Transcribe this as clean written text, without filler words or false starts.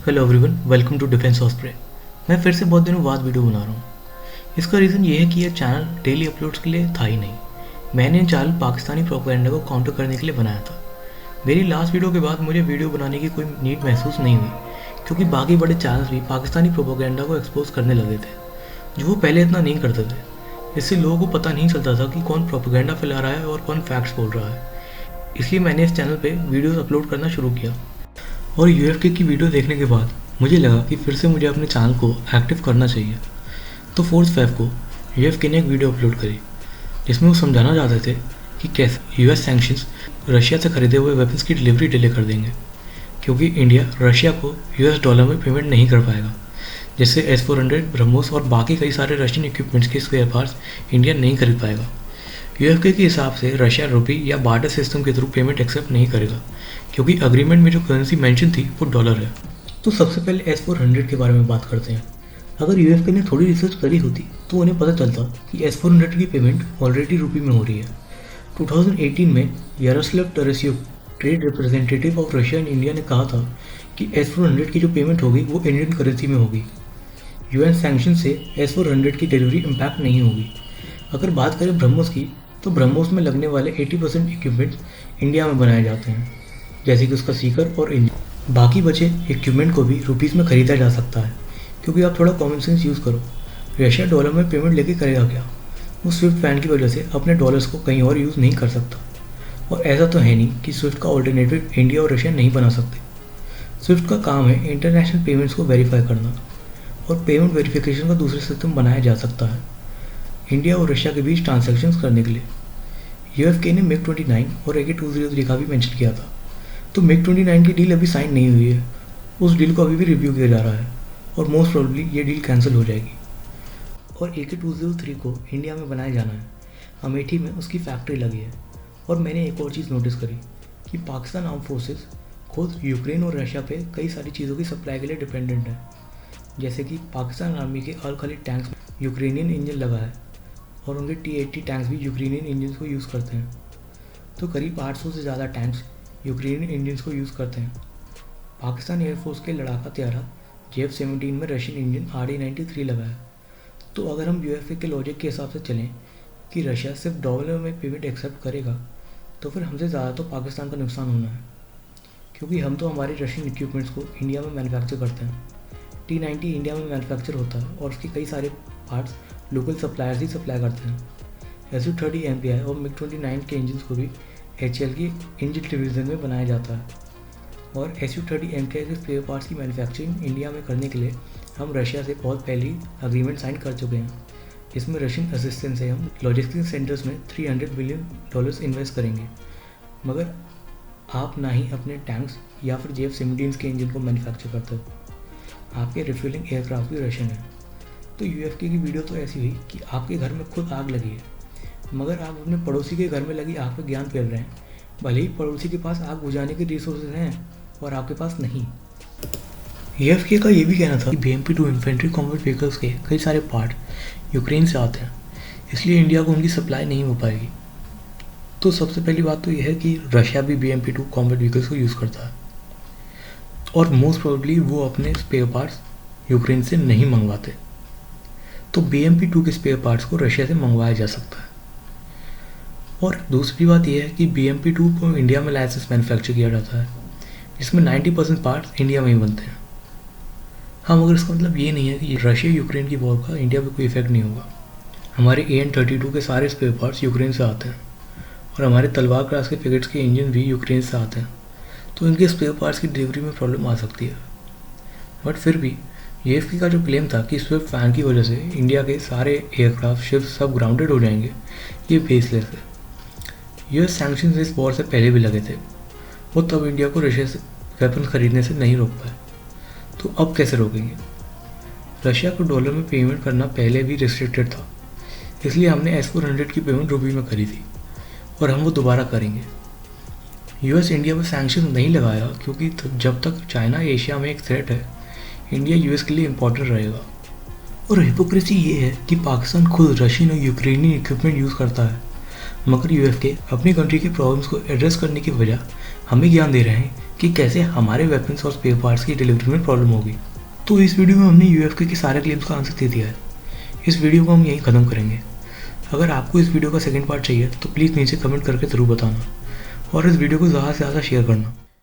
Hello everyone, welcome to Defence Osprey. मैं फिर से बहुत दिनों बाद वीडियो बना रहा हूँ। इसका रीज़न ये है कि यह चैनल डेली अपलोड्स के लिए था ही नहीं। मैंने ये चैनल पाकिस्तानी प्रोपेगेंडा को काउंटर करने के लिए बनाया था। मेरी लास्ट वीडियो के बाद मुझे वीडियो बनाने की कोई नीड महसूस नहीं हुई, क्योंकि बाकी बड़े चैनल्स भी पाकिस्तानी प्रोपेगेंडा को एक्सपोज करने लगे थे, जो वो पहले इतना नहीं करते थे। इससे लोगों को पता नहीं चलता था कि कौन प्रोपेगेंडा फैला रहा है और कौन फैक्ट्स बोल रहा है। इसलिए मैंने इस चैनल पे वीडियोस अपलोड करना शुरू किया। और यूएफके की वीडियो देखने के बाद मुझे लगा कि फिर से मुझे अपने चैनल को एक्टिव करना चाहिए। तो 4 फेब को यूएफके ने एक वीडियो अपलोड करी, जिसमें वो समझाना चाहते थे कि कैसे यूएस सैंक्शंस रशिया से खरीदे हुए वेपन्स की डिलीवरी डिले कर देंगे, क्योंकि इंडिया रशिया को यूएस डॉलर में पेमेंट नहीं कर पाएगा, जिससे S-400, ब्रह्मोस और बाकी कई सारे रशियन इक्विपमेंट्स के स्पेयर पार्ट्स इंडिया नहीं खरीद पाएगा। यूएफके के हिसाब से रशिया रुपी या बार्टर सिस्टम के थ्रू पेमेंट एक्सेप्ट नहीं करेगा, क्योंकि अग्रीमेंट में जो करेंसी मेंशन थी वो डॉलर है। तो सबसे पहले S-400 के बारे में बात करते हैं। अगर यूएफके ने थोड़ी रिसर्च करी होती तो उन्हें पता चलता कि S-400 की पेमेंट ऑलरेडी रुपी में हो रही है। 2018 में Yaroslav Tarasyuk, trade representative of Russia and India, ने कहा था कि S-400 की जो पेमेंट होगी वो इंडियन करेंसी में होगी। यूएन सैंक्शन से S-400 की डिलीवरी इम्पैक्ट नहीं होगी। अगर बात करें ब्रह्मोस की, तो ब्रह्मोस में लगने वाले 80% इक्विपमेंट्स इंडिया में बनाए जाते हैं, जैसे कि उसका सीकर और इंजन। बाकी बचे इक्विपमेंट को भी रुपीज़ में ख़रीदा जा सकता है, क्योंकि आप थोड़ा कॉमन सेंस यूज़ करो। रशिया डॉलर में पेमेंट लेके करेगा क्या? वो स्विफ्ट बैन की वजह से अपने डॉलर्स को कहीं और यूज़ नहीं कर सकता। और ऐसा तो है नहीं कि स्विफ्ट का ऑल्टरनेटिव इंडिया और रशिया नहीं बना सकते। स्विफ्ट का काम है इंटरनेशनल पेमेंट्स को वेरीफाई करना, और पेमेंट वेरिफिकेशन का दूसरा सिस्टम बनाया जा सकता है इंडिया और रशिया के बीच ट्रांजैक्शंस करने के लिए। यूएफके ने MiG-29 और AK-203 का भी मेंशन किया था। तो MiG-29 की डील अभी साइन नहीं हुई है, उस डील को अभी भी रिव्यू किया जा रहा है, और मोस्ट प्रोबेबली ये डील कैंसिल हो जाएगी। और AK-203 को इंडिया में बनाया जाना है। अमेठी में उसकी फैक्ट्री लगी है। और मैंने एक और चीज़ नोटिस करी कि पाकिस्तान आर्म फोर्सेस खुद यूक्रेन और रशिया पे कई सारी चीज़ों की सप्लाई के लिए डिपेंडेंट है, जैसे कि पाकिस्तान आर्मी के अल खलीद टैंक्स में यूक्रेनियन इंजन लगा है, और उनके T-80 टैंक्स भी यूक्रेनियन इंजन को यूज़ करते हैं। तो करीब 800 से ज़्यादा टैंक्स यूक्रेनियन इंजन को यूज़ करते हैं। पाकिस्तान एयरफोर्स के लड़ाका त्यारा JF-17 में रशियन इंजन RD-93 लगा है। तो अगर हम यूएफए के लॉजिक के हिसाब से चलें कि रशिया सिर्फ डॉलर में पेमेंट एक्सेप्ट करेगा, तो फिर हमसे ज़्यादा तो पाकिस्तान का नुकसान होना है, क्योंकि हम तो हमारे रशियन इक्विपमेंट्स को इंडिया में मैन्युफैक्चर करते हैं। T-90 इंडिया में मैन्युफैक्चर होता है, और उसके कई सारे पार्ट्स लोकल सप्लायर्स ही सप्लाई करते हैं। Su-30 MPI और MiG-29 के इंजन को भी HAL की इंजन डिवीज़न में बनाया जाता है। और Su-30 MPI के स्पेयर पार्ट्स की मैन्युफैक्चरिंग इंडिया में करने के लिए हम रशिया से बहुत पहले ही अग्रीमेंट साइन कर चुके हैं, जिसमें रशियन असिस्टेंस से हम लॉजिस्टिक सेंटर्स में $300 बिलियन इन्वेस्ट करेंगे। मगर आप ना ही अपने टैंक्स या फिर JF-17 के इंजन को मैन्युफैक्चर करते हो, आपके रिफ्यूलिंग एयरक्राफ्ट भी रशियन है। तो यूएफके की वीडियो तो ऐसी हुई कि आपके घर में खुद आग लगी है, मगर आप अपने पड़ोसी के घर में लगी आग पर ज्ञान फैल रहे हैं, भले ही पड़ोसी के पास आग बुझाने के रिसोर्सेज हैं और आपके पास नहीं। यूएफके का ये भी कहना था कि BMP-2 इन्फेंट्री कॉम्बैट व्हीकल्स के कई सारे पार्ट यूक्रेन से आते हैं, इसलिए इंडिया को उनकी सप्लाई नहीं हो पाएगी। तो सबसे पहली बात तो यह है कि रशिया भी BMP-2 कॉम्बैट व्हीकल्स को यूज़ करता है, और मोस्ट प्रोबेबली वो अपने स्पेयर पार्ट्स यूक्रेन से नहीं मंगवाते। तो BMP-2 के स्पेयर पार्ट्स को रशिया से मंगवाया जा सकता है। और दूसरी बात यह है कि BMP-2 को इंडिया में लाइसेंस मैन्युफैक्चर किया जाता है, जिसमें 90% पार्ट्स इंडिया में ही बनते हैं। हाँ, मगर इसका मतलब ये नहीं है कि रशिया यूक्रेन की वॉर का इंडिया पे कोई इफेक्ट नहीं होगा। हमारे AN-32 के सारे स्पेयर पार्ट्स यूक्रेन से आते हैं, और हमारे तलवार क्लास के फ्रिगेट्स के इंजन भी यूक्रेन से आते हैं। तो इनके स्पेयर पार्ट्स की डिलीवरी में प्रॉब्लम आ सकती है। बट फिर भी यूएफके का जो क्लेम था कि स्विफ्ट बैन की वजह से इंडिया के सारे एयरक्राफ्ट शिप्स सब ग्राउंडेड हो जाएंगे, ये बेसलेस है। यूएस सैंक्शंस इस वॉर से पहले भी लगे थे, वो तब इंडिया को रशिया से वेपन खरीदने से नहीं रोक पाए। तो अब कैसे रोकेंगे? रशिया को डॉलर में पेमेंट करना पहले भी रिस्ट्रिक्टेड था, इसलिए हमने S-400 की पेमेंट रुपये में करी थी, और हम वो दोबारा करेंगे। यूएस इंडिया पर सैंक्शन नहीं लगाया, क्योंकि जब तक चाइना एशिया में एक थ्रेट है, इंडिया यूएस के लिए इम्पोर्टेंट रहेगा। और हिपोक्रेसी ये है कि पाकिस्तान खुद रशियन और यूक्रेनियन इक्विपमेंट यूज़ करता है, मगर यूएफके अपनी कंट्री के प्रॉब्लम्स को एड्रेस करने की वजह हमें ज्ञान दे रहे हैं कि कैसे हमारे वेपन्स और स्पेयर पार्ट्स की डिलीवरी में प्रॉब्लम होगी। तो इस वीडियो में हमने यूएफके के सारे क्लेम्स का आंसर दे दिया है। इस वीडियो को हम यहीं ख़त्म करेंगे। अगर आपको इस वीडियो का सेकंड पार्ट चाहिए तो प्लीज़ नीचे कमेंट करके ज़रूर बताना और इस वीडियो को ज़्यादा से ज़्यादा शेयर करना।